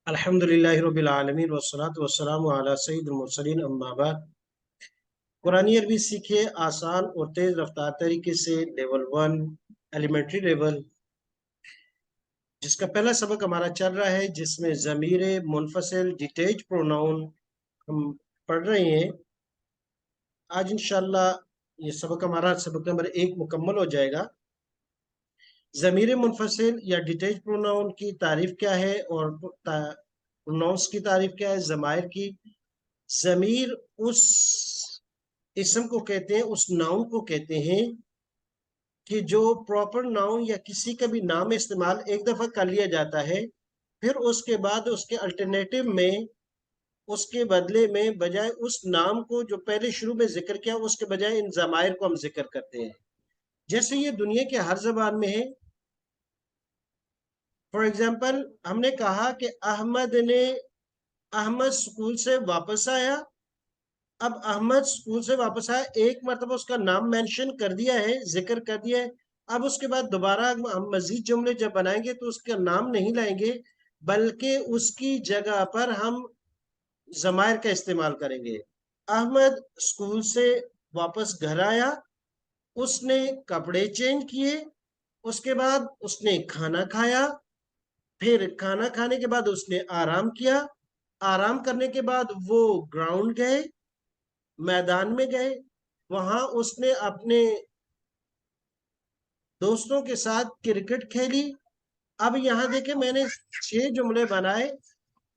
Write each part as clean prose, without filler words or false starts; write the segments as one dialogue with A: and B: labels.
A: अल्हम्दुलिल्लाहि रब्बिल आलमीन वस्सलातु वस्सलामु अला सय्यिदिल मुरसलीन अम्मा बाद। कुरानी अरबी सीखे आसान और तेज रफ्तार तरीके से लेवल 1 एलिमेंट्री लेवल, जिसका पहला सबक हमारा चल रहा है, जिसमें ज़मीर मुनफसिल डिटैच प्रोनाउन हम पढ़ रहे हैं। आज इंशाल्लाह ये सबक हमारा सबक नंबर 1 मुकम्मल हो जाएगा। ज़मीर मुनफसिल या डिटैच प्रोनाउन की तारीफ क्या है और प्रोनाउंस की तारीफ क्या है, ज़माइर की। ज़मीर उस इसम को कहते हैं, उस नाउन को कहते हैं कि जो प्रॉपर नाउन या किसी का भी नाम इस्तेमाल एक दफा कर लिया जाता है, फिर उसके बाद उसके अल्टरनेटिव में, उसके बदले में, बजाय उस नाम को जो पहले शुरू में जिक्र किया, उसके बजाय इन ज़माइर को हम जिक्र करते हैं। जैसे ये दुनिया के हर जबान में है। फॉर एग्जाम्पल, हमने कहा कि अहमद स्कूल से वापस आया। अब अहमद स्कूल से वापस आया, एक मरतबा उसका नाम मेंशन कर दिया है, जिक्र कर दिया है। अब उसके बाद दोबारा हम मजीद जुमले जब बनाएंगे तो उसका नाम नहीं लाएंगे, बल्कि उसकी जगह पर हम ज़माइर का इस्तेमाल करेंगे। अहमद स्कूल से वापस घर आया, उसने कपड़े चेंज किए, उसके बाद उसने खाना खाया, फिर खाना खाने के बाद उसने आराम किया, आराम करने के बाद वो ग्राउंड गए, मैदान में गए, वहां उसने अपने दोस्तों के साथ क्रिकेट खेली। अब यहाँ देखे, मैंने 6 जुमले बनाए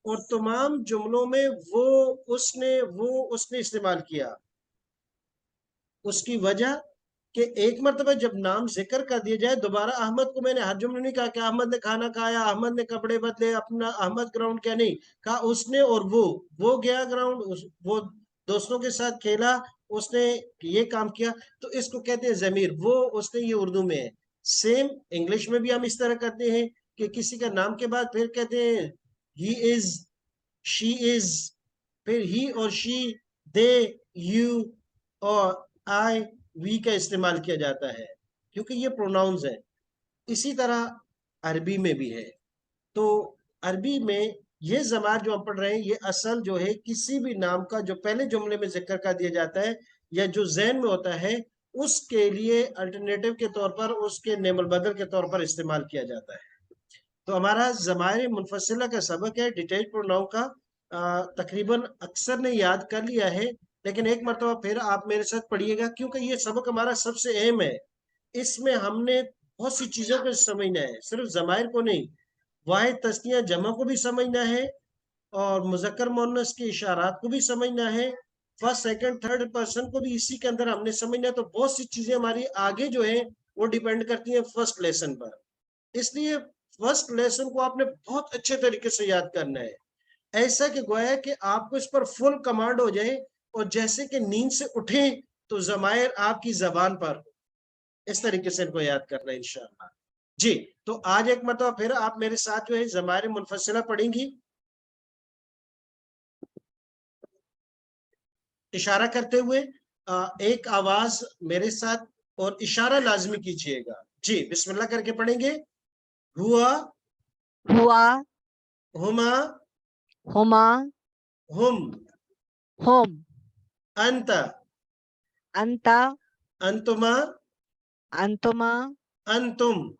A: और तमाम जुमलों में उसने इस्तेमाल किया। उसकी वजह कि एक मरतबा जब नाम जिक्र कर दिया जाए, दोबारा अहमद को मैंने हर जुमले नहीं कहा कि अहमद ने खाना खाया, अहमद ने कपड़े बदले, अपना अहमद ग्राउंड क्या, नहीं कहा। उसने और वो गया ग्राउंड, वो दोस्तों के साथ खेला, उसने ये काम किया। तो इसको कहते हैं जमीर। वो उसने, ये उर्दू में है। सेम इंग्लिश में भी हम इस तरह करते हैं कि किसी का नाम के बाद फिर कहते हैं ही इज, शी इज, फिर ही और शी, दे, यू और आई, वी का इस्तेमाल किया जाता है, क्योंकि ये प्रोनाउंस है। इसी तरह अरबी में भी है। तो अरबी में ये ज़मार जो हम पढ़ रहे हैं, ये असल जो है किसी भी नाम का जो पहले जुमले में जिक्र कर दिया जाता है या जो ज़हन में होता है, उसके लिए अल्टरनेटिव के तौर पर, उसके नेमल बदल के तौर पर इस्तेमाल किया जाता है। तो हमारा ज़माइर मुनफसिला का सबक है डिटैच प्रोनाउन का। तकरीबन अक्सर ने याद कर लिया है, लेकिन एक मरतबा फिर आप मेरे साथ पढ़िएगा, क्योंकि ये सबक हमारा सबसे अहम है। इसमें हमने बहुत सी चीज़ों को समझना है, सिर्फ ज़माइर को नहीं, वाहिद तस्निया जमा को भी समझना है, और मुज़क्कर मुअन्नस के इशारात को भी समझना है, फर्स्ट सेकंड थर्ड पर्सन को भी इसी के अंदर हमने समझना है। तो बहुत सी चीज़ें हमारी आगे जो है वो डिपेंड करती हैं फर्स्ट लेसन पर। इसलिए फर्स्ट लेसन को आपने बहुत अच्छे तरीके से याद करना है, ऐसा कि गोया कि आपको इस पर फुल कमांड हो जाए, और जैसे कि नींद से उठे तो ज़माइर आपकी जबान पर, इस तरीके से इनको याद करना है इंशाअल्लाह। जी, तो आज एक मरतबा फिर आप मेरे साथ जो है ज़माइर मुनफसिला पढ़ेंगी, इशारा करते हुए। एक आवाज मेरे साथ और इशारा लाजमी कीजिएगा। जी, बिस्मिल्लाह करके पढ़ेंगे। हुआ,
B: हुआ,
A: हुमा,
B: हुमा,
A: हुम,
B: हुम,
A: अंत,
B: अंता,
A: अंतुमा,
B: अंतुमा,
A: अंतुम,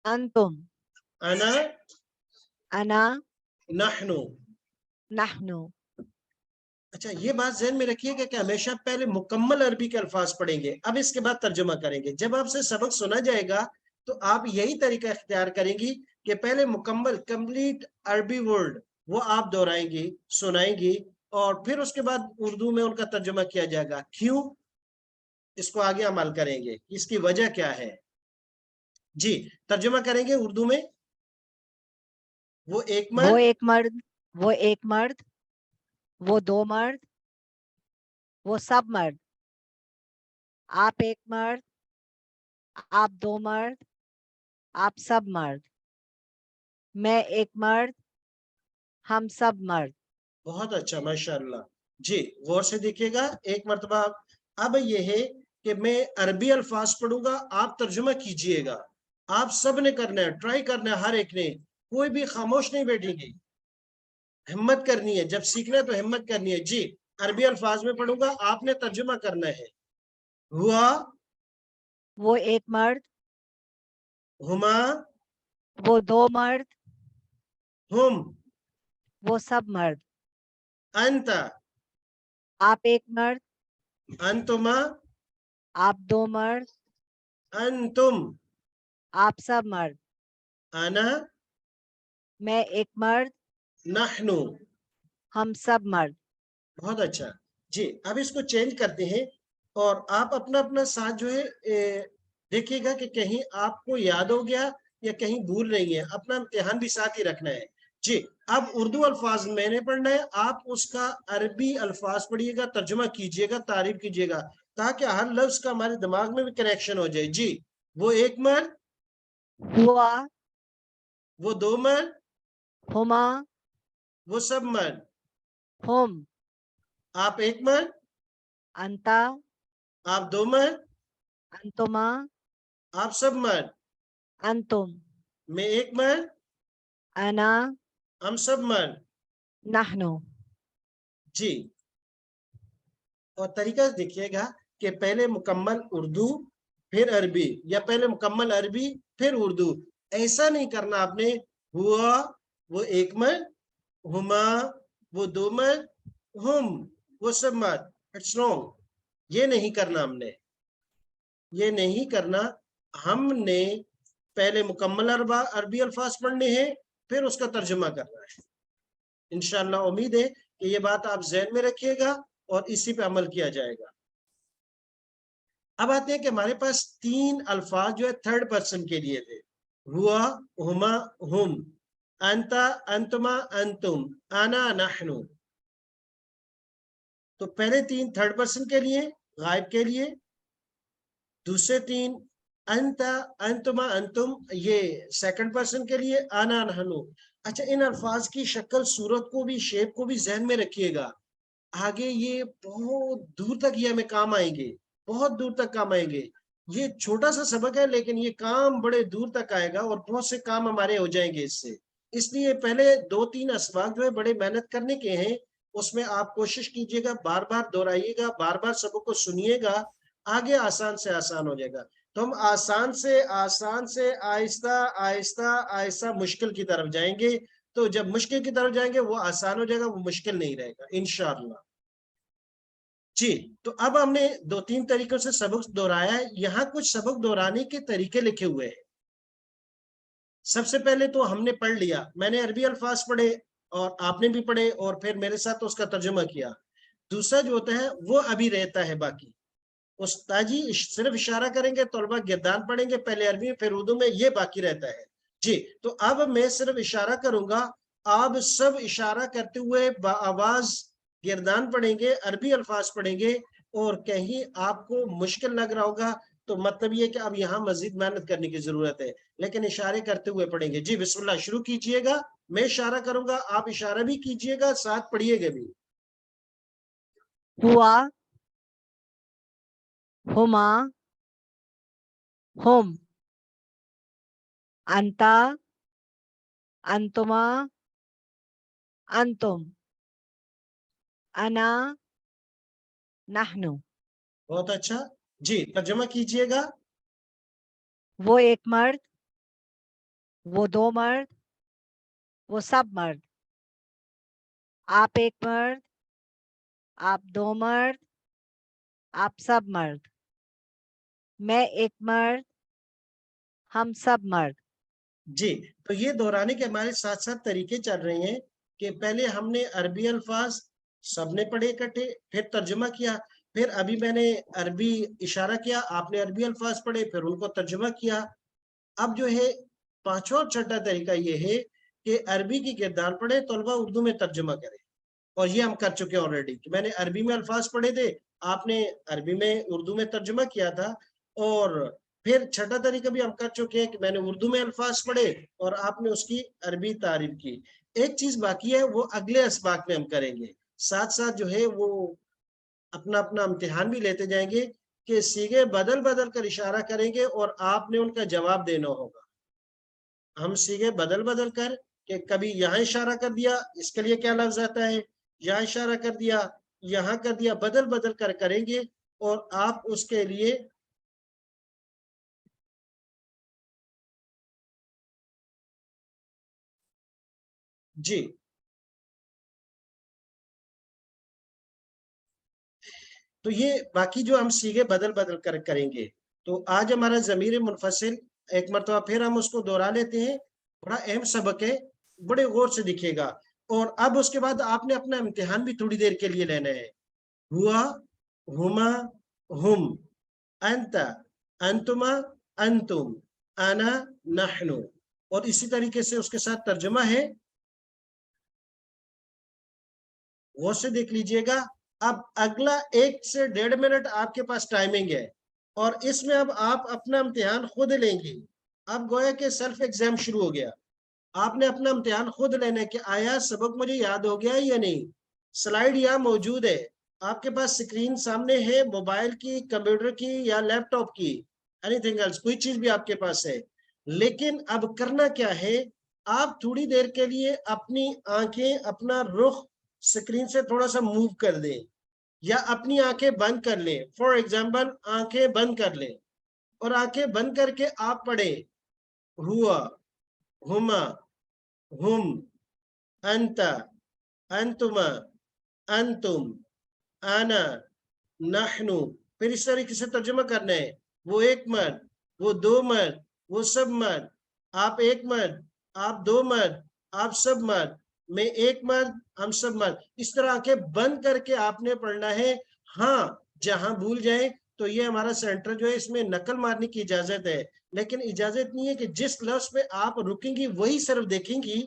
B: अंतुम,
A: अना,
B: अना,
A: नहनु।
B: नहनु।
A: अच्छा, ये बात ज़हन में रखिएगा कि हमेशा पहले मुकम्मल अरबी के अल्फाज पढ़ेंगे, अब इसके बाद तर्जुमा करेंगे। जब आपसे सबक सुना जाएगा तो आप यही तरीका इख्तियार करेंगी कि पहले मुकम्मल कंप्लीट अरबी वर्ड वो आप दोहराएंगी, सुनाएंगी, और फिर उसके बाद उर्दू में उनका तर्जुमा किया जाएगा। क्यों? इसको आगे अमल करेंगे, इसकी वजह क्या है। जी, तर्जुमा करेंगे उर्दू में। वो एक
B: वो
A: मर्द,
B: एक मर्द, वो एक मर्द, वो दो मर्द, वो सब मर्द। आप एक मर्द, आप दो मर्द, आप सब मर्द। मैं एक मर्द, हम सब मर्द।
A: बहुत अच्छा, माशाअल्लाह। जी, गौर से देखिएगा एक मरतबा। अब यह है कि मैं अरबी अल्फाज पढ़ूंगा, आप तर्जुमा कीजिएगा। आप सब ने करना है, ट्राई करना है, हर एक ने, कोई भी खामोश नहीं बैठेगी। हिम्मत करनी है, जब सीखना है तो हिम्मत करनी है। जी, अरबी अल्फाज में पढ़ूंगा, आपने तर्जुमा करना है। हुआ,
B: वो एक मर्द,
A: हुमा,
B: वो दो मर्द,
A: हुम,
B: वो सब मर्द।
A: अंता,
B: आप एक मर्द,
A: अंतुमा,
B: आप दो मर्द,
A: अंतुम,
B: आप सब मर्द।
A: अना,
B: मैं एक मर्द,
A: नहनु।
B: हम सब मर्द।
A: बहुत अच्छा। जी, अब इसको चेंज करते हैं और आप अपना अपना साथ जो है देखिएगा कि कहीं आपको याद हो गया या कहीं भूल रही है। अपना इम्तिहान भी साथ ही रखना है। जी, अब उर्दू अल्फाज मैंने पढ़ना है, आप उसका अरबी अल्फाज पढ़िएगा, तर्जुमा कीजिएगा, तारीफ कीजिएगा, ताकि हर लफ्ज का हमारे दिमाग में भी कनेक्शन हो जाए। जी, वो एक मर्द,
B: हुआ,
A: वो दो मर्द,
B: हुमा,
A: वो सब मर्द।
B: हुम,
A: आप एक मर्द,
B: अंता,
A: आप दो मर्द,
B: अंतुमा,
A: आप सब मर्द।
B: अंतुम,
A: मैं एक मर्द,
B: अना,
A: हम सब मर्द।
B: नहनु।
A: जी, और तरीका देखिएगा कि पहले मुकम्मल उर्दू फिर अरबी, या पहले मुकम्मल अरबी फिर उर्दू। ऐसा नहीं करना आपने। हुआ, वो एक मर्द, हुमा, वो दो मर्द, हुम, वो सब मर्द। इट्स रॉन्ग, ये नहीं करना हमने, ये नहीं करना। हमने पहले मुकम्मल अरबी अल्फाज पढ़ने हैं, फिर उसका तर्जुमा करना है। इंशाअल्लाह उम्मीद है कि ये बात आप ज़हन में रखिएगा और इसी पे अमल किया जाएगा। अब आते हैं कि हमारे पास तीन अल्फाज जो है थर्ड पर्सन के लिए थे। हुआ, हुमा, हुम, अंता, अंतुमा, अंतुम, आना, नहनु। तो पहले तीन थर्ड पर्सन के लिए, गायब के लिए। दूसरे तीन अंता, अंतुमा, अंतुम, ये सेकंड पर्सन के लिए, आना, नहनु। अच्छा, इन अल्फाज की शक्ल सूरत को भी, शेप को भी जहन में रखिएगा। आगे ये बहुत दूर तक ये हमें काम आएंगे, बहुत दूर तक काम आएंगे। ये छोटा सा सबक है, लेकिन ये काम बड़े दूर तक आएगा और बहुत से काम हमारे हो जाएंगे इससे। इसलिए पहले दो तीन असबाब जो है बड़े मेहनत करने के हैं, उसमें आप कोशिश कीजिएगा, बार बार दोहराइएगा, बार बार सबक को सुनिएगा। आगे आसान से आसान हो जाएगा। तो हम आसान से आहिस्ता आहिस्ता आहिस्ता मुश्किल की तरफ जाएंगे। तो जब मुश्किल की तरफ जाएंगे वो आसान हो जाएगा, वो मुश्किल नहीं रहेगा इंशाअल्लाह। जी, तो अब हमने दो तीन तरीकों से सबक दोहराया है। यहाँ कुछ सबक दोहराने के तरीके लिखे हुए हैं। सबसे पहले तो हमने पढ़ लिया, मैंने अरबी अल्फाज पढ़े और आपने भी पढ़े और फिर मेरे साथ तो उसका तर्जुमा किया। दूसरा जो होता है वो अभी रहता है बाकी। उस्ताजी सिर्फ इशारा करेंगे, तलबा गिरदान पढ़ेंगे, पहले अरबी में फिर उर्दू में, ये बाकी रहता है। जी, तो अब मैं सिर्फ इशारा करूंगा, आप सब इशारा करते हुए आवाज गिरदान पढ़ेंगे, अरबी अल्फाज पढ़ेंगे। और कहीं आपको मुश्किल लग रहा होगा तो मतलब ये कि अब यहाँ मजीद मेहनत करने की जरूरत है, लेकिन इशारे करते हुए पढ़ेंगे। जी, बिस्मिल्लाह शुरू कीजिएगा। मैं इशारा करूंगा, आप इशारा भी कीजिएगा, साथ पढ़िएगा भी।
B: हुआ, हुमा, हुम, अंता, अंतुमा, अंतुम, अना, नहनु।
A: बहुत अच्छा। जी, तर्जुमा कीजिएगा।
B: वो एक मर्द, वो दो मर्द, वो सब मर्द। आप एक मर्द, आप दो मर्द, आप सब मर्द। मैं एक मर्द, हम सब मर्द।
A: जी, तो ये दोहराने के हमारे साथ साथ तरीके चल रहे हैं कि पहले हमने अरबी अल्फाज सबने पढ़े इकट्ठे, फिर तर्जुमा किया, फिर अभी मैंने अरबी इशारा किया, आपने अरबी अल्फाज पढ़े, फिर उनको तर्जुमा किया। अब जो है पांचवा और छठा तरीका ये है कि अरबी की किरदार पढ़े, तलबा उर्दू में तर्जुमा करें। और ये हम कर चुके हैं ऑलरेडी, कि मैंने अरबी में अल्फाज पढ़े थे, आपने अरबी में उर्दू में तर्जुमा किया था। और फिर छठा तरीका भी हम कर चुके हैं कि मैंने उर्दू में अल्फाज पढ़े और आपने उसकी अरबी तारीफ की। एक चीज बाकी है, वो अगले असबाक में हम करेंगे। साथ साथ जो है वो अपना अपना इम्तिहान भी लेते जाएंगे कि सीगे बदल बदल कर इशारा करेंगे और आपने उनका जवाब देना होगा। हम सीगे बदल बदल कर کہ کبھی یہاں اشارہ کر دیا، اس کے لیے کیا لفظ آتا ہے، یہاں اشارہ کر دیا، یہاں کر دیا، بدل بدل کر کریں گے اور آپ اس کے لیے جی تو یہ باقی جو ہم سیگے بدل بدل کر کریں گے. تو آج ہمارا ضمیر منفصل ایک مرتبہ پھر ہم اس کو دوہرا لیتے ہیں، بڑا اہم سبق ہے، بڑے غور سے دکھے گا. اور اب اس کے بعد آپ نے اپنا امتحان بھی تھوڑی دیر کے لیے لینا ہے. ہوا، ہما، ہم، انت، انتما، انتم، انا، نحنو. اور اسی طریقے سے اس کے ساتھ ترجمہ ہے، غور سے دیکھ لیجئے گا. اب اگلا 1 سے 1.5 منٹ آپ کے پاس ٹائمنگ ہے اور اس میں اب آپ اپنا امتحان خود لیں گے. اب گویا کہ سیلف ایگزام شروع ہو گیا. آپ نے اپنا امتحان خود لینا کہ آیا سبق مجھے یاد ہو گیا یا نہیں. سلائیڈ یہاں موجود ہے، آپ کے پاس سکرین سامنے ہے، موبائل کی، کمپیوٹر کی یا لیپ ٹاپ کی، اینی تھنگ ایلس، کوئی چیز بھی آپ کے پاس ہے. لیکن اب کرنا کیا ہے، آپ تھوڑی دیر کے لیے اپنی آنکھیں، اپنا رخ سکرین سے تھوڑا سا موو کر دیں یا اپنی آنکھیں بند کر لیں. فار ایگزامپل آنکھیں بند کر لیں اور آنکھیں بند کر کے آپ پڑھیں ہوا، ہما، ہم، انت، انتما، انتم، انا، نحنو. پھر اس طریقے سے ترجمہ کرنا ہے، وہ ایک مرد، وہ 2 مرد، وہ سب مرد، آپ ایک مرد، آپ 2 مرد، آپ سب مرد، میں ایک مرد، ہم سب مرد. اس طرح آنکھیں بند کر کے آپ نے پڑھنا ہے. ہاں جہاں بھول جائیں تو یہ ہمارا سینٹر جو ہے اس میں نقل مارنے کی اجازت ہے، لیکن اجازت نہیں ہے کہ جس لفظ پہ آپ رکیں گی وہی صرف دیکھیں گی،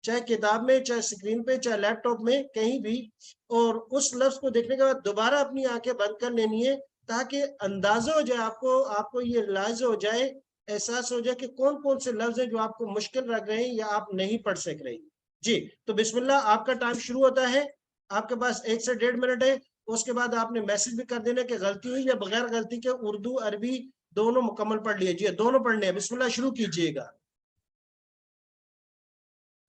A: چاہے کتاب میں، چاہے سکرین پہ، چاہے لیپ ٹاپ میں، کہیں بھی. اور اس لفظ کو دیکھنے کے بعد دوبارہ اپنی آنکھیں بند کر لینی ہے تاکہ اندازہ ہو جائے آپ کو یہ لاحظ ہو جائے، احساس ہو جائے کہ کون کون سے لفظ ہیں جو آپ کو مشکل لگ رہے ہیں یا آپ نہیں پڑھ سک رہے. جی تو بسم اللہ، آپ کا ٹائم شروع ہوتا ہے. آپ کے پاس 1 سے 1.5 منٹ ہے. اس کے بعد آپ نے میسج بھی کر دینا کہ غلطی ہوئی یا بغیر غلطی کے اردو عربی دونوں مکمل پڑھ لیجیے، دونوں پڑھنے ہیں. بسم اللہ شروع کیجیے گا.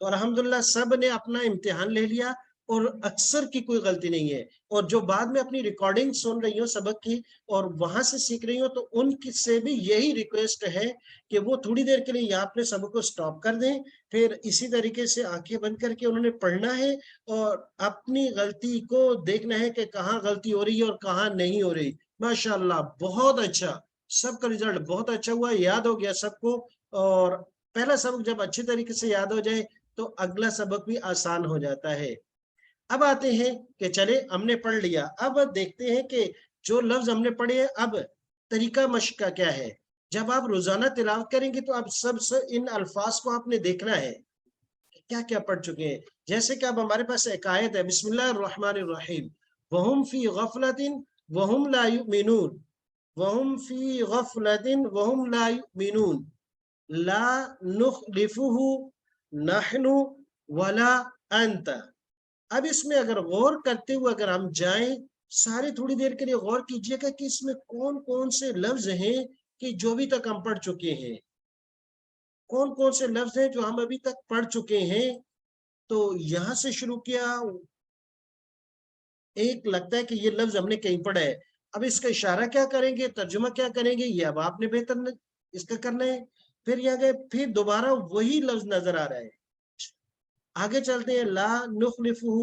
A: تو الحمدللہ سب نے اپنا امتحان لے لیا اور اکثر کی کوئی غلطی نہیں ہے. اور جو بعد میں اپنی ریکارڈنگ سن رہی ہوں سبق کی اور وہاں سے سیکھ رہی ہوں تو ان سے بھی یہی ریکویسٹ ہے کہ وہ تھوڑی دیر کے لیے یہاں اپنے سبق کو سٹاپ کر دیں، پھر اسی طریقے سے آنکھیں بند کر کے انہوں نے پڑھنا ہے اور اپنی غلطی کو دیکھنا ہے کہ کہاں غلطی ہو رہی ہے اور کہاں نہیں ہو رہی. ماشاءاللہ بہت اچھا، سب کا رزلٹ بہت اچھا ہوا، یاد ہو گیا سب کو. اور پہلا سبق جب اچھے طریقے سے یاد ہو جائے تو اگلا سبق بھی آسان ہو جاتا ہے. اب آتے ہیں کہ چلے ہم نے پڑھ لیا، اب دیکھتے ہیں کہ جو لفظ ہم نے پڑھے ہیں اب طریقہ مشق کا کیا ہے. جب آپ روزانہ تلاوت کریں گے تو اب سب سے ان الفاظ کو آپ نے دیکھنا ہے کیا کیا پڑھ چکے ہیں. جیسے کہ اب ہمارے پاس ایک آیت ہے، بسم اللہ الرحمن الرحیم، وَهُمْ فِي غَفْلَةٍ وَهُمْ لَا يُؤْمِنُونَ، وَهُمْ فِي غَفْلَةٍ وَهُمْ لَا يُؤْمِنُونَ لَا نُخْلِفُهُ نحن ولا انت. اب اس میں اگر غور کرتے ہوئے اگر ہم جائیں، سارے تھوڑی دیر کے لیے غور کیجئے گا کہ اس میں کون کون سے لفظ ہیں کہ جو ابھی تک ہم پڑھ چکے ہیں، کون کون سے لفظ ہیں جو ہم ابھی تک پڑھ چکے ہیں. تو یہاں سے شروع کیا، ایک لگتا ہے کہ یہ لفظ ہم نے کہیں پڑھا ہے. اب اس کا اشارہ کیا کریں گے، ترجمہ کیا کریں گے، یہ اب آپ نے بہتر اس کا کرنا ہے. پھر یہاں گئے، پھر دوبارہ وہی لفظ نظر آ رہا ہے. آگے چلتے ہیں، لا نخلفہ،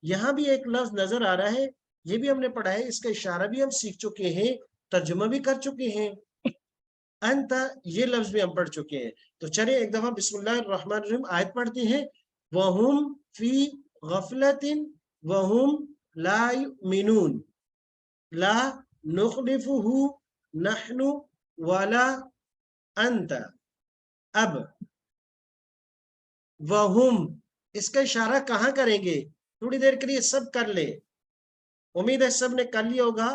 A: یہاں بھی ایک لفظ نظر آ رہا ہے، یہ بھی ہم نے پڑھا ہے، اس کا اشارہ بھی ہم سیکھ چکے ہیں، ترجمہ بھی کر چکے ہیں. انت، یہ لفظ بھی ہم پڑھ چکے ہیں. تو چلیں ایک دفعہ بسم اللہ الرحمن الرحیم آیت پڑھتے ہیں. وَهُمْ فِي غَفْلَةٍ وَهُمْ لَا يُؤْمِنُونَ لَا نُخْلِفُهُ نَحْنُ وَلَا أَنْتَ. اب وَهُمْ، اس کا اشارہ کہاں کریں گے، تھوڑی دیر کے لیے سب کر لیں، امید ہے سب نے کر لیا ہوگا.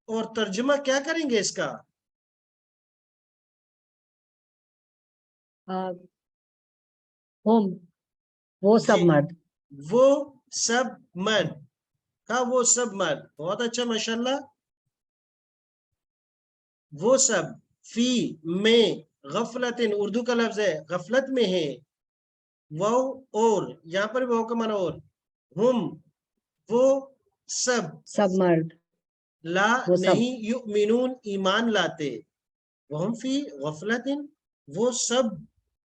A: اور ترجمہ کیا کریں گے اس کا،
B: ہم، وہ سب مرد،
A: وہ سب مرد کا، وہ سب مرد. بہت اچھا ماشاءاللہ. وہ سب، فی، میں، غفلت، اردو کا لفظ ہے، غفلت میں ہے. वो और, यहाँ पर वो का माना और, हम वो सब
B: मर्द,
A: ला
B: वो सब
A: नहीं युमिनून ईमान लाते, वहम फी गफलतिन वो सब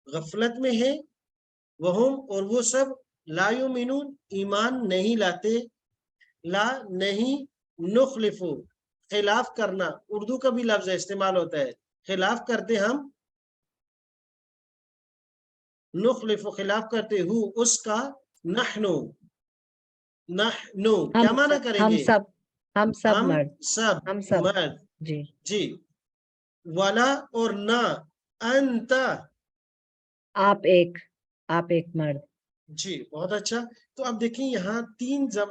A: गफलत में है, वहम और वो सब ला युमिनून ईमान नहीं लाते, ला नहीं, नुखलिफु खिलाफ करना, उर्दू का भी लफ्ज इस्तेमाल होता है, खिलाफ करते हम, नुखलिफु खिलाफ करते हूँ उसका, नहनु नहनु क्या माना
B: हम
A: करेंगे,
B: सब हम सब
A: हम
B: मर्द,
A: सब
B: हम सब
A: मर्द,
B: जी।
A: जी, वाला और ना, अंता,
B: आप एक मर्द।
A: जी बहुत अच्छा। तो अब देखिए यहाँ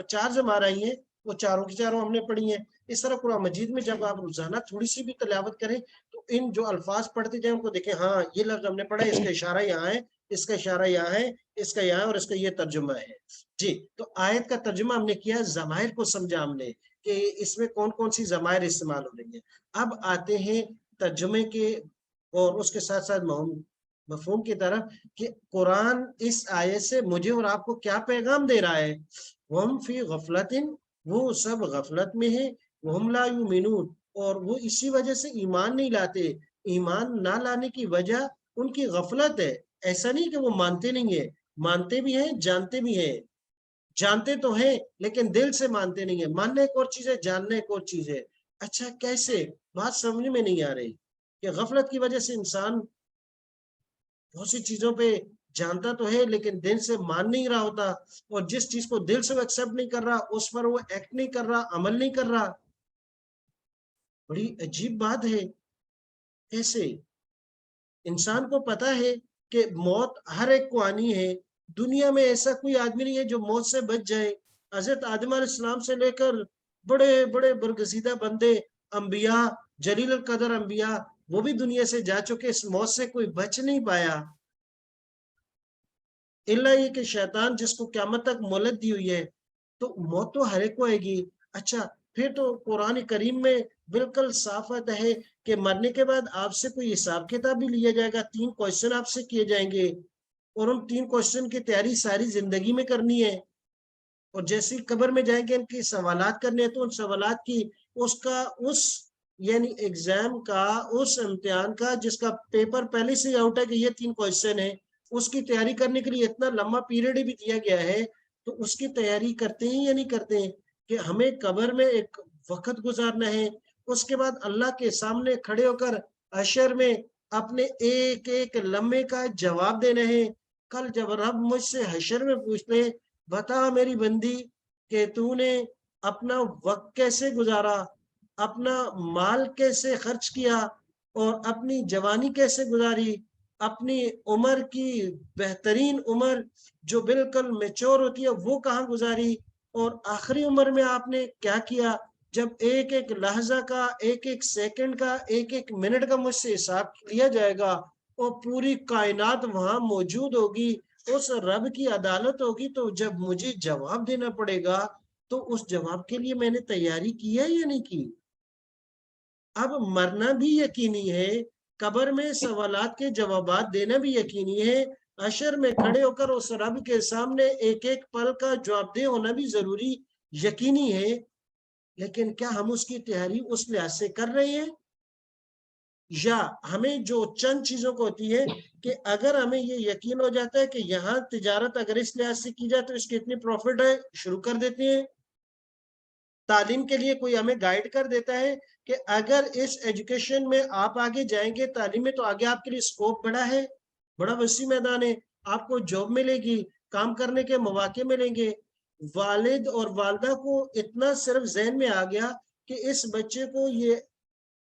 A: चार जमार आई हैं, वो चारों की चारों हमने पढ़ी हैं। इस तरह कुरान मजीद में जब आप रोजाना थोड़ी सी भी तिलावत करें तो इन जो अल्फाज पढ़ते जाए उनको देखें, हाँ ये लफ्ज हमने पढ़ा है, इसका इशारा यहाँ है, इसका इशारा यहाँ है, इसका यहाँ है और इसका ये तर्जुमा है। जी, तो आयत का तर्जुमा हमने किया, जमायर को समझा हमने कि इसमें कौन कौन सी जमायर इस्तेमाल हो रही है। अब आते हैं तर्जुमे के और उसके साथ साथ मफहूम की तरफ कि कुरान इस आयत से मुझे और आपको क्या पैगाम दे रहा है। वहम फी गफलतिन वो सब गफलत में है, वहम ला युमिनून और वो इसी वजह से ईमान नहीं लाते। ईमान ना लाने की वजह उनकी गफलत है, ऐसा नहीं कि वो मानते नहीं है, मानते भी हैं, जानते भी हैं, जानते तो हैं लेकिन दिल से मानते नहीं है। मानना एक और चीज है, जानना एक और चीज है। अच्छा कैसे, बात समझ में नहीं आ रही कि गफलत की वजह से इंसान बहुत सी चीजों पे जानता तो है लेकिन दिल से मान नहीं रहा होता, और जिस चीज को दिल से वो एक्सेप्ट नहीं कर रहा उस पर वो एक्ट नहीं कर रहा, अमल नहीं कर रहा। बड़ी अजीब बात है। कैसे, इंसान को पता है कि मौत हर एक को आनी है, दुनिया में ऐसा कोई आदमी नहीं है जो मौत से बच जाए। हजरत आदम अलैहिस्सलाम से लेकर बड़े बड़े बरगजीदा बंदे, अंबिया, जलील कदर अंबिया, वो भी दुनिया से जा चुके, इस मौत से कोई बच नहीं पाया, इल्ला ये कि शैतान जिसको क़यामत तक मोहलत दी हुई है। तो मौत तो हर एक को आएगी। अच्छा, फिर तो कुरान करीम में बिल्कुल साफ आता है कि मरने के बाद आपसे कोई हिसाब किताब भी लिया जाएगा, 3 क्वेश्चन आपसे किए जाएंगे और उन 3 क्वेश्चन की तैयारी सारी जिंदगी में करनी है। और जैसे ही कब्र में जाएंगे इनके सवालात करने हैं तो उन सवालात की उसका उस यानी एग्जाम का, उस इम्तिहान का जिसका पेपर पहले से आउट है कि ये 3 क्वेश्चन है, उसकी तैयारी करने के लिए इतना लंबा पीरियड भी दिया गया है। तो उसकी तैयारी करते हैं या नहीं करते हैं कि हमें कब्र में एक वक्त गुजारना है, उसके बाद अल्लाह के सामने खड़े होकर हशर में अपने एक एक लम्हे का जवाब देना है। कल जब रब मुझसे हशर में पूछते, बता मेरी बंदी कि तूने अपना वक्त कैसे गुजारा, अपना माल कैसे खर्च किया और अपनी जवानी कैसे गुजारी, अपनी उम्र की बेहतरीन उम्र जो बिल्कुल मैच्योर होती है वो कहाँ गुजारी, और आखिरी उम्र में आपने क्या किया। जब एक एक लहजा का, एक एक सेकंड का, एक एक मिनट का मुझसे हिसाब लिया जाएगा और पूरी कायनात वहां मौजूद होगी, उस रब की अदालत होगी, तो जब मुझे जवाब देना पड़ेगा तो उस जवाब के लिए मैंने तैयारी की है या नहीं की। अब मरना भी यकीनी है, कब्र में सवालात के जवाबात देना भी यकीनी है, हशर में खड़े होकर उस रब के सामने एक एक पल का जवाबदेह होना भी जरूरी यकीनी है। लेकिन क्या हम उसकी तैयारी उस लिहाज से कर रहे हैं, या हमें जो चंद चीजों को होती है कि अगर हमें ये यकीन हो जाता है कि यहाँ तिजारत अगर इस लिहाज से की जाए तो इसकी इतनी प्रॉफिट है, शुरू कर देते हैं। तालीम के लिए कोई हमें गाइड कर देता है कि अगर इस एजुकेशन में आप आगे जाएंगे तालीम में तो आगे आपके लिए स्कोप बड़ा है, बड़ा वसी मैदान है, आपको जॉब मिलेगी, काम करने के मौके मिलेंगे। वालिद और वालदा को इतना सिर्फ जहन में आ गया कि इस बच्चे को ये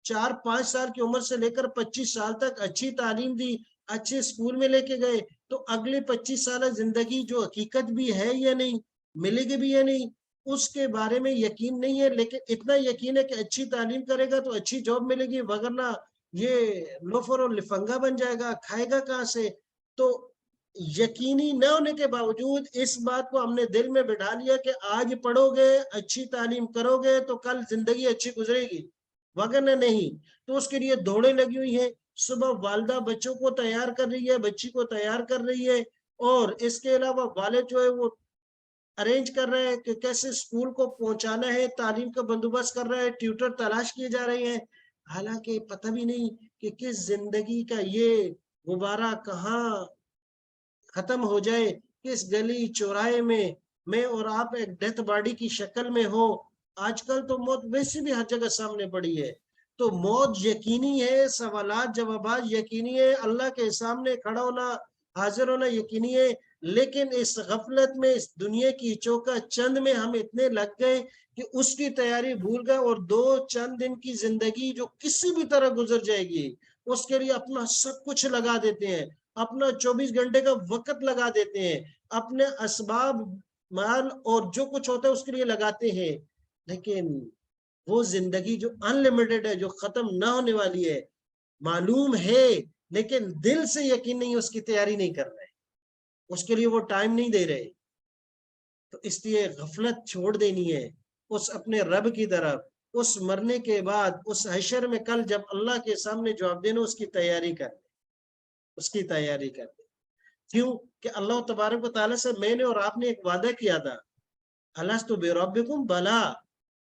A: 4-5 साल की उम्र से लेकर 25 साल तक अच्छी तालीम दी, अच्छे स्कूल में लेके गए, तो अगले 25 साल जिंदगी जो हकीकत भी है या नहीं, मिलेगी भी या नहीं, उसके बारे में यकीन नहीं है। लेकिन इतना यकीन है कि अच्छी तालीम करेगा तो अच्छी जॉब मिलेगी, वगरना ये लोफर और लिफंगा बन जाएगा, खाएगा कहाँ से। तो यकीनी न होने के बावजूद इस बात को हमने दिल में बिठा लिया कि आज पढ़ोगे, अच्छी तालीम करोगे तो कल जिंदगी अच्छी गुजरेगी, वगरना नहीं। तो उसके लिए दौड़े लगी हुई है, सुबह वालदा बच्चों को तैयार कर रही है, बच्ची को तैयार कर रही है, اور اس کے علاوہ والد جو ہے وہ ارینج کر رہے ہیں کہ کیسے اسکول کو پہنچانا ہے، تعلیم کا بندوبست کر رہے ہیں، ٹیوٹر تلاش کیے جا رہے ہیں، حالانکہ پتہ بھی نہیں کہ کس زندگی کا یہ غبارہ کہاں ختم ہو جائے، کس گلی چوراہے میں اور آپ ایک ڈیتھ باڈی کی شکل میں ہو۔ آج کل تو موت ویسے بھی ہر جگہ سامنے پڑی ہے، تو موت یقینی ہے، سوالات جوابات یقینی ہے، اللہ کے سامنے کھڑا ہونا، حاضر ہونا یقینی ہے، لیکن اس غفلت میں، اس دنیا کی چوکا چند میں ہم اتنے لگ گئے کہ اس کی تیاری بھول گئے، اور دو چند دن کی زندگی جو کسی بھی طرح گزر جائے گی اس کے لیے اپنا سب کچھ لگا دیتے ہیں، اپنا 24 گھنٹے کا وقت لگا دیتے ہیں، اپنے اسباب مال اور جو کچھ ہوتا ہے اس کے لیے لگاتے ہیں، لیکن وہ زندگی جو انلمیٹڈ ہے، جو ختم نہ ہونے والی ہے، معلوم ہے لیکن دل سے یقین نہیں، اس کی تیاری نہیں کر رہے، اس کے لیے وہ ٹائم نہیں دے رہے، تو اس لیے غفلت چھوڑ دینی ہے اس اپنے رب کی طرف، اس مرنے کے بعد اس حشر میں کل جب اللہ کے سامنے جواب دینا، اس کی تیاری کر دیں، اس کی تیاری کر دیں۔ کیوں کہ اللہ تبارک و تعالیٰ سے میں نے اور آپ نے ایک وعدہ کیا تھا، الستُ بربکم، بلا،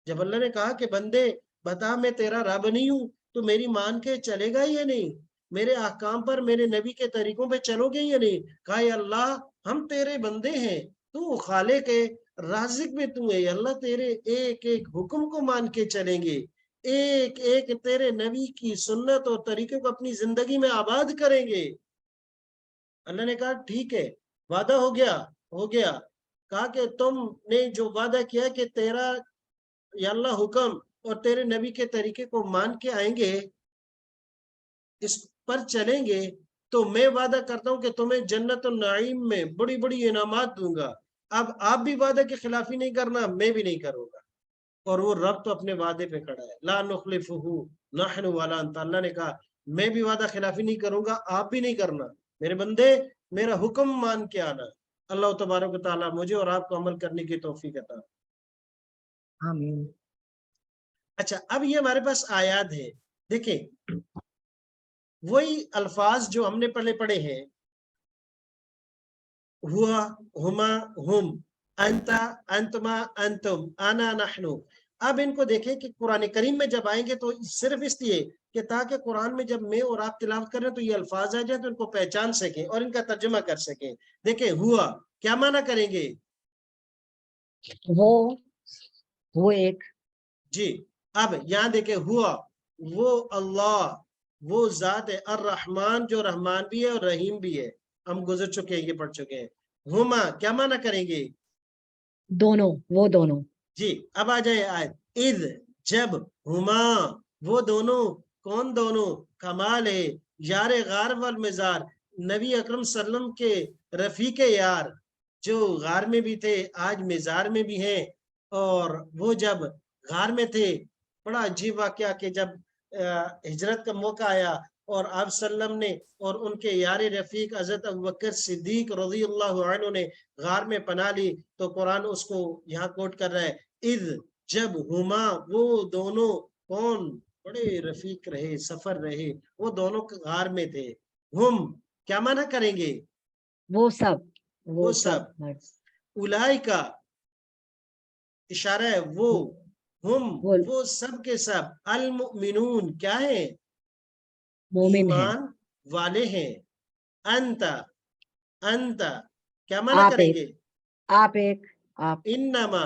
A: جب اللہ نے کہا کہ بندے بتا میں تیرا رب نہیں ہوں تو میری مان کے چلے گا یا نہیں، میرے احکام پر، میرے نبی کے طریقوں پہ چلو گے یا نہیں؟ کہا یا اللہ ہم تیرے بندے ہیں، تو خالق ہے، رازق بھی تو ہے، اللہ تیرے ایک ایک حکم کو مان کے چلیں گے، ایک ایک تیرے نبی کی سنت اور طریقے کو اپنی زندگی میں آباد کریں گے۔ اللہ نے کہا ٹھیک ہے، وعدہ ہو گیا، ہو گیا۔ کہا کہ تم نے جو وعدہ کیا کہ تیرا یا اللہ حکم اور تیرے نبی کے طریقے کو مان کے آئیں گے، اس پر چلیں گے، تو میں وعدہ کرتا ہوں کہ تمہیں جنت النعیم میں بڑی بڑی انعامات دوں گا۔ اب آپ بھی وعدہ کی خلافی نہیں کرنا، میں بھی نہیں کروں گا، اور وہ رب تو اپنے وعدے پہ کھڑا ہے، لا نخلفہ نحن ولا انت، اللہ نے کہا میں بھی وعدہ خلافی نہیں کروں گا، آپ بھی نہیں کرنا، میرے بندے میرا حکم مان کے آنا۔ اللہ تبارک و تعالیٰ مجھے اور آپ کو عمل کرنے کی توفیق عطا۔
B: آمین۔
A: اچھا، اب یہ ہمارے پاس آیات ہے، دیکھیں وہی الفاظ جو ہم نے پہلے پڑھے ہیں، ہوا، ہما، ہم، انتا، انتما، انتم، انا، نحنو۔ اب ان کو دیکھیں کہ قرآن کریم میں جب آئیں گے تو صرف اس لیے کہ تاکہ قرآن میں جب میں اور آپ تلاوت کریں تو یہ الفاظ آ جائیں تو ان کو پہچان سکیں اور ان کا ترجمہ کر سکیں۔ دیکھیں ہوا کیا معنی کریں گے؟
B: وہ ایک،
A: جی، اب یہاں دیکھیں ہوا، وہ اللہ، وہ ذات ہے الرحمن، جو رحمان بھی ہے اور رحیم بھی ہے، ہم گزر چکے ہیں، یہ پڑھ چکے ہیں۔ ہما کیا معنی کریں گے؟
B: دونوں، وہ دونوں۔
A: جی، اب آ جائے آیت، اذ، جب، ہما، وہ دونوں، کون دونوں؟ کمال ہے، یار غار والمزار، نبی اکرم صلی اللہ علیہ وسلم کے رفیق یار، جو غار میں بھی تھے آج مزار میں بھی ہیں، اور وہ جب غار میں تھے، بڑا عجیب واقعہ کہ جب ہجرت کا موقع آیا اور آپ صلی اللہ علیہ وسلم نے اور ان کے یار رفیق حضرت ابوبکر صدیق رضی اللہ عنہ نے غار میں پناہ لی، تو قرآن اس کو یہاں کوٹ کر رہا ہے، اذ، جب، ہما، وہ دونوں، کون؟ بڑے رفیق رہے، سفر رہے، وہ دونوں غار میں تھے۔ ہم کیا معنی کریں گے؟
B: وہ سب،
A: وہ سب،
B: مرد۔
A: اولائے کا اشارہ ہے، وہ، ہم، وہ سب کے سب، المؤمنون کیا ہے؟
B: مومن ہے۔
A: ایمان والے ہیں۔ انت، انت کیا معنی
B: آپ
A: کریں
B: ایک،
A: گے؟
B: آپ ایک، آپ،
A: انما،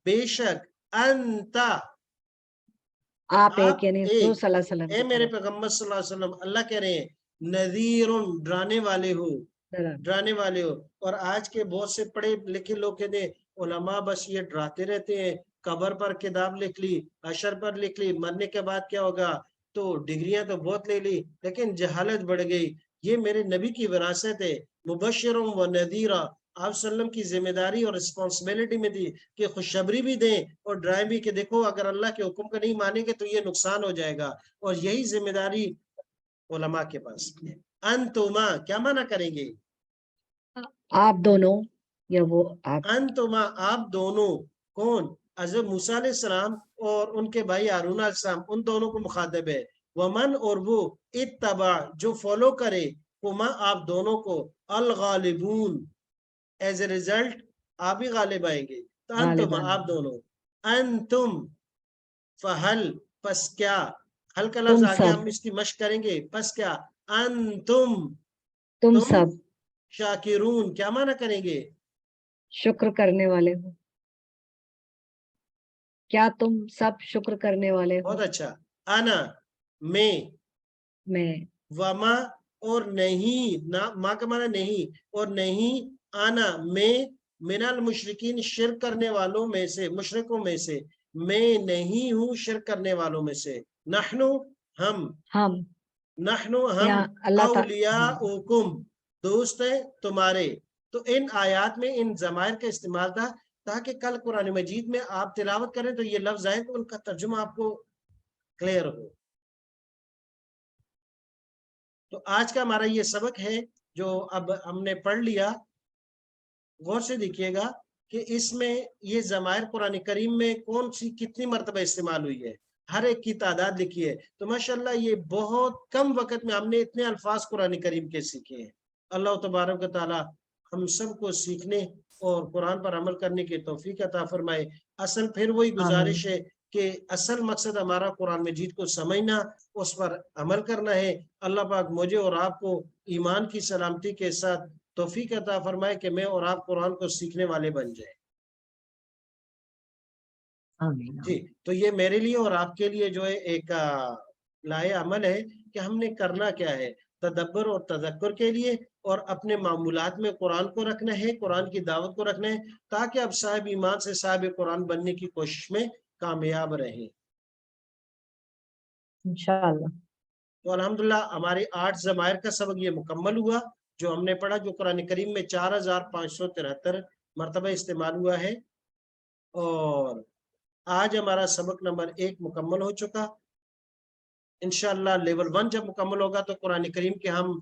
A: بے شک، انت،
B: آپ ایک
A: آپ
B: یعنی حضور
A: ایک،
B: صلی اللہ علیہ وسلم
A: اے
B: کی
A: میرے
B: طرف۔
A: پیغمبر صلی اللہ علیہ وسلم، اللہ کہہ رہے ہیں نذیر، ڈرانے والے ہو، ڈرانے والے ہو۔ اور آج کے بہت سے پڑھے لکھے لوگ کہتے ہیں علماء بس یہ ڈراتے رہتے ہیں، قبر پر کتاب لکھ لی، حشر پر لکھ لی، مرنے کے بعد کیا ہوگا، تو ڈگریاں تو بہت لے لی لیکن جہالت بڑھ گئی۔ یہ میرے نبی کی وراثت ہے، مبشروں و نذیرہ، آپ صلی اللہ علیہ وسلم کی ذمہ داری اور رسپانسبلٹی میں تھی کہ خوشخبری بھی دیں اور ڈرائیں بھی کہ دیکھو اگر اللہ کے حکم کا نہیں مانیں گے تو یہ نقصان ہو جائے گا، اور یہی ذمہ داری علماء کے پاس ہے۔ انتما کیا معنی کریں گے؟
B: آپ دونوں یا وہ آپ۔
A: انتما آپ دونوں، کون؟ حضرت موسیٰ علیہ السلام اور ان کے بھائی ہارون علیہ السلام، ان دونوں کو مخاطب ہے۔ ومن، اور وہ، اتبع جو فالو کرے، کما آپ دونوں کو الغالبون ایز اے ریزلٹ آپ ہی غالب آئیں گے. تو انتم آپ دونوں انتم فہل پس کیا حل کا لفظ آگے ہم اس کی مشق کریں گے. پس کیا انتم
C: تم سب
A: شاکرون کیا معنی کریں گے
C: شکر کرنے والے ہو. کیا تم سب شکر کرنے والے ہو.
A: بہت اچھا. انا میں وما اور نہیں ماں کا معنی نہیں اور نہیں آنا میں من المشرکین شرک کرنے والوں میں سے مشرکوں میں سے میں نہیں ہوں شرک کرنے والوں میں سے. نحنو ہم نحنو ہم اولیاؤکم دوست ہیں تمہارے. تو ان آیات میں ان ضمائر کا استعمال تھا تاکہ کل قرآن مجید میں آپ تلاوت کریں تو یہ لفظ آئے تو ان کا ترجمہ آپ کو کلیئر ہو. تو آج کا ہمارا یہ سبق ہے جو اب ہم نے پڑھ لیا. غور سے دیکھیے گا کہ اس میں یہ ضمائر قرآن کریم میں کون سی کتنی مرتبہ استعمال ہوئی ہے ہر ایک کی تعداد لکھی ہے. تو ماشاءاللہ یہ بہت کم وقت میں ہم نے اتنے الفاظ قرآن کریم کے سیکھے ہیں. اللہ تبارک و تعالی ہم سب کو سیکھنے اور قرآن پر عمل کرنے کی توفیق عطا فرمائے. اصل پھر وہی گزارش ہے کہ اصل مقصد ہمارا قرآن مجید کو سمجھنا اس پر عمل کرنا ہے. اللہ پاک مجھے اور آپ کو ایمان کی سلامتی کے ساتھ توفیق عطا فرمائے کہ میں اور آپ قرآن کو سیکھنے والے بن جائیں. جی تو یہ میرے لیے اور آپ کے لیے جو ہے ایک لائے عمل ہے کہ ہم نے کرنا کیا ہے تدبر اور تذکر کے لیے اور اپنے معمولات میں قرآن کو رکھنا ہے قرآن کی دعوت کو رکھنا ہے تاکہ اب صاحب ایمان سے صاحب قرآن بننے کی کوشش میں کامیاب رہیں
C: انشاءاللہ.
A: تو الحمدللہ ہماری 8 ضمائر کا سبق یہ مکمل ہوا جو ہم نے پڑھا جو قرآن کریم میں 4573 مرتبہ استعمال ہوا ہے. اور آج ہمارا سبق نمبر 1 مکمل ہو چکا. انشاءاللہ لیول 1 جب مکمل ہوگا تو قرآن کریم کے ہم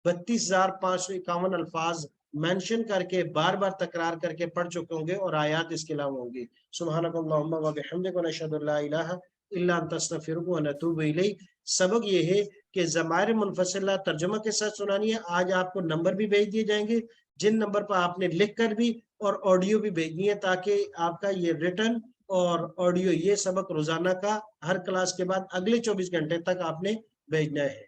A: 32,551 الفاظ مینشن کر کے بار بار تکرار کر کے پڑھ چکے ہوں گے اور آیات اس کے علاوہ ہوں گی. سبحانک اللہم و بحمدک و نشہد لا الہ الا انت نستغفرک و نتوب الیک. سبق یہ ہے کہ ضمائر منفصلہ ترجمہ کے ساتھ سنانی ہے. آج آپ کو نمبر بھی بھیج دیے جائیں گے جن نمبر پر آپ نے لکھ کر بھی اور آڈیو بھی بھیجنی ہے تاکہ آپ کا یہ ریٹن اور آڈیو یہ سبق روزانہ کا ہر کلاس کے بعد اگلے 24 گھنٹے تک آپ نے بھیجنا ہے.